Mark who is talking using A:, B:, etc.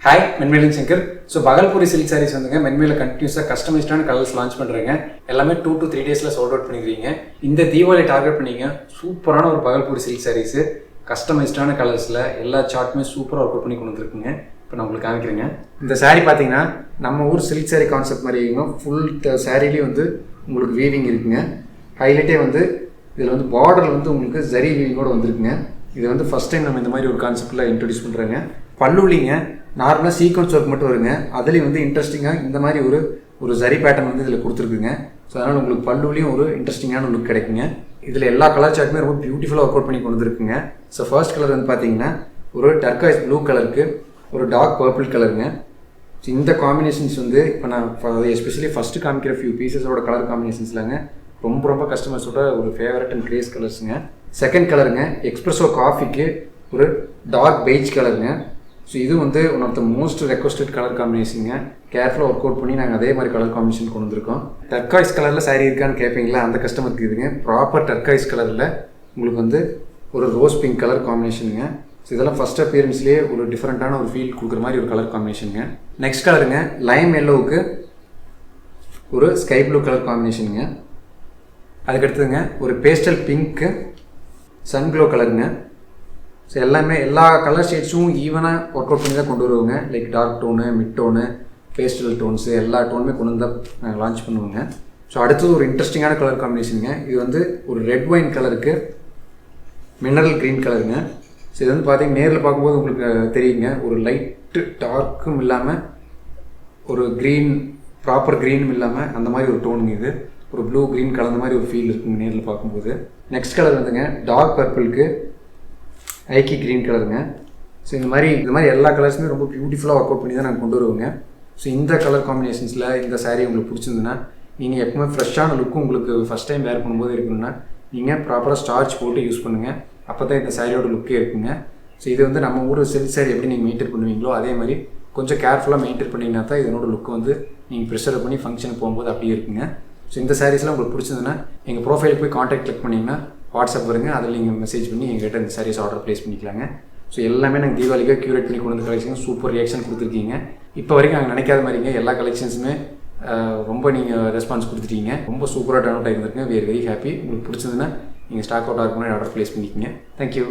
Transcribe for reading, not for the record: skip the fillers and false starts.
A: Hi மென்மேலின் Shankar. So Bhagalpuri silk saris வந்துங்க மென்மேல கண்டினியூஸாக கஸ்டமைஸ்டான கலர்ஸ் லான்ச் பண்ணுறேங்க. எல்லாமே 2 to 3 டேஸில் சோல்ட் அவுட் பண்ணிக்கிறீங்க. இந்த தீபாவளி டார்கெட் பண்ணிங்க சூப்பரான ஒரு பகல்பூரி சில்க் சாரீஸு கஸ்டமைஸ்டான கலர்ஸில் எல்லா சார்ட்டுமே சூப்பராக ஒர்க் பண்ணி கொண்டு வந்துருக்குங்க. இப்போ நான் உங்களுக்கு காமிக்கிறேங்க. இந்த சாரீ பார்த்தீங்கன்னா நம்ம ஊர் சில்க் சாரீ கான்செப்ட் மாதிரி ஃபுல் சாரீலேயும் வந்து உங்களுக்கு வீவிங் இருக்குங்க. ஹைலைட்டே வந்து இதில் வந்து பார்டரில் வந்து உங்களுக்கு ஜரி வீவிங்கோடு வந்துருக்குங்க. இது வந்து ஃபஸ்ட் டைம் நம்ம இந்த மாதிரி ஒரு கான்செப்டில் இன்ட்ரடியூஸ் பண்ணுறேங்க. பல்லுலிங்க நார்மலாக சீக்வன்ஸ் ஒர்க் மட்டும் வருங்க. அதுலேயும் வந்து இன்ட்ரெஸ்டிங்காக இந்த மாதிரி ஒரு ஜரி பேட்டர்ன் வந்து இதில் கொடுத்துருக்குங்க. ஸோ அதனால் உங்களுக்கு பல்லுலையும் ஒரு இன்ட்ரெஸ்டிங்கான லுக் கிடைக்குங்க. இதில் எல்லா கலர் சார்ட்டுமே ரொம்ப பியூட்டிஃபுல்லாக ஒர்க் அவுட் பண்ணி கொண்டு வந்துருக்குங்க. ஸோ ஃபர்ஸ்ட் கலர் வந்து பார்த்தீங்கன்னா ஒரு டர்காய்ஸ் ப்ளூ கலருக்கு ஒரு டார்க் பர்பிள் கலருங்க. ஸோ இந்த காம்பினேஷன்ஸ் வந்து இப்போ நான் எஸ்பெஷலி ஃபஸ்ட்டு காமிக்கிற ஃபியூ பீசஸோட கலர் காம்பினேஷன்ஸ்லாங்க ரொம்ப கஸ்டமர்ஸோட ஒரு ஃபேவரட் அண்ட் கிரேஸ் கலர்ஸுங்க. செகண்ட் கலருங்க எக்ஸ்பிரஸோ காஃபிக்கு ஒரு டார்க் பெய்ஜ் கலருங்க. ஸோ இது வந்து one of the most requested colour காம்பினேஷனுங்க. கேர்ஃபுல்லாக ஒர்க் அவுட் பண்ணி நாங்கள் அதே மாதிரி கலர் காம்பினேஷன் கொண்டு வந்திருக்கோம். டர்காய்ஸ் கலரில் சாரீ இருக்கான்னு கேட்பீங்களா, அந்த கஸ்டமருக்கு இதுங்க. ப்ராப்பர் டர்காய்ஸ் கலரில் உங்களுக்கு வந்து ஒரு ரோஸ் பிங்க் கலர் காம்பினேஷனுங்க. ஸோ இதெல்லாம் ஃபஸ்ட் அப்பியரன்ஸ்லேயே ஒரு டிஃப்ரெண்ட்டான ஒரு ஃபீல் கொடுக்குற மாதிரி ஒரு கலர் காம்பினேஷனுங்க. நெக்ஸ்ட் கலருங்க லைம் எல்லோவுக்கு ஒரு ஸ்கை ப்ளூ கலர் காம்பினேஷனுங்க. அதுக்கடுத்ததுங்க ஒரு பேஸ்டல் பிங்க்கு சன்க்ளோ கலருங்க. ஸோ எல்லா கலர் ஷேட்ஸும் ஈவனாக ஒர்க் அவுட் பண்ணி தான் கொண்டு வருவோங்க. Like dark tone, mid tone, pastel tones எல்லா டோனுமே கொண்டு வந்து நாங்கள் லான்ச் பண்ணுவோங்க. ஸோ அடுத்தது ஒரு இன்ட்ரெஸ்டிங்கான கலர் காம்பினேஷனுங்க. இது வந்து ஒரு ரெட் ஒயின் கலருக்கு மினரல் க்ரீன் கலருங்க. ஸோ இது வந்து பார்த்தீங்கன்னா நேரில் பார்க்கும்போது உங்களுக்கு தெரியுங்க, ஒரு லைட்டு டார்க்கும் இல்லாமல் ஒரு க்ரீன் ப்ராப்பர் க்ரீனும் இல்லாமல் அந்த மாதிரி ஒரு டோனுங்க. இது ஒரு ப்ளூ க்ரீன் கலந்த மாதிரி ஒரு ஃபீல் இருக்குங்க நேரில் பார்க்கும்போது. நெக்ஸ்ட் கலர் வந்துங்க டார்க் பர்பிளுக்கு ஐக்கி க்ரீன் கலருங்க. ஸோ இந்த மாதிரி எல்லா கலர்ஸுமே ரொம்ப பியூட்டிஃபுல்லாக ஒர்க் அவுட் பண்ணி தான் நாங்கள் கொண்டு வருவோங்க. ஸோ இந்த கலர் காம்பினேஷன்ஸில் இந்த சாரீ உங்களுக்கு பிடிச்சிருந்துன்னா நீங்கள் எப்பவுமே ஃப்ரெஷ்ஷான லுக்கும் உங்களுக்கு ஃபஸ்ட் டைம் வேர் பண்ணும்போது இருக்குன்னா நீங்கள் ப்ராப்பராக ஸ்டார்ச் போட்டு யூஸ் பண்ணுங்கள். அப்போ தான் இந்த சாரியோட லுக்கே இருக்குங்க. ஸோ இது வந்து நம்ம ஊர் சில்க் சாரீ எப்படி நீங்கள் மெயின்டைன் பண்ணுவீங்களோ அதே மாதிரி கொஞ்சம் கேர்ஃபுல்லாக மெயின்டைன் பண்ணிங்கன்னா தான் இதனோட லுக் வந்து நீங்கள் ப்ரிசர்வ் பண்ணி ஃபங்க்ஷனுக்கு போகும்போது அப்படியே இருக்குங்க. ஸோ இந்த சாரீஸ்லாம் உங்களுக்கு பிடிச்சிருந்துன்னா எங்கள் ப்ரொஃபைலுக்கு போய் காண்டாக்ட் கிளிக் பண்ணிங்கன்னா வாட்ஸ்அப் வருங்க. அதில் நீங்கள் மெசேஜ் பண்ணி எங்கள்கிட்ட இந்த சாரீஸ் ஆர்டர் ப்ளேஸ் பண்ணிக்கலாங்க. ஸோ எல்லாமே நாங்கள் தீபாவளிக்காக க்யூரேட் பண்ணி கொண்டு வந்து கலெக்ஷன் சூப்பர் ரியாக்ஷன் கொடுத்துருக்கீங்க. இப்போ வரைக்கும் நாங்கள் நினைக்காத மாதிரிங்க எல்லா கலெக்ஷன்ஸுமே ரொம்ப நீங்கள் ரெஸ்பான்ஸ் கொடுத்துட்டீங்க. ரொம்ப சூப்பராக டர்ன் அவுட் ஆகிருந்துருக்குங்க. We are very happy. உங்களுக்கு பிடிச்சதுன்னா நீங்கள் ஸ்டாக் அவுட் ஆகும்போது ஆர்டர் ப்ளேஸ் பண்ணிக்கோங்க. தேங்க்யூ.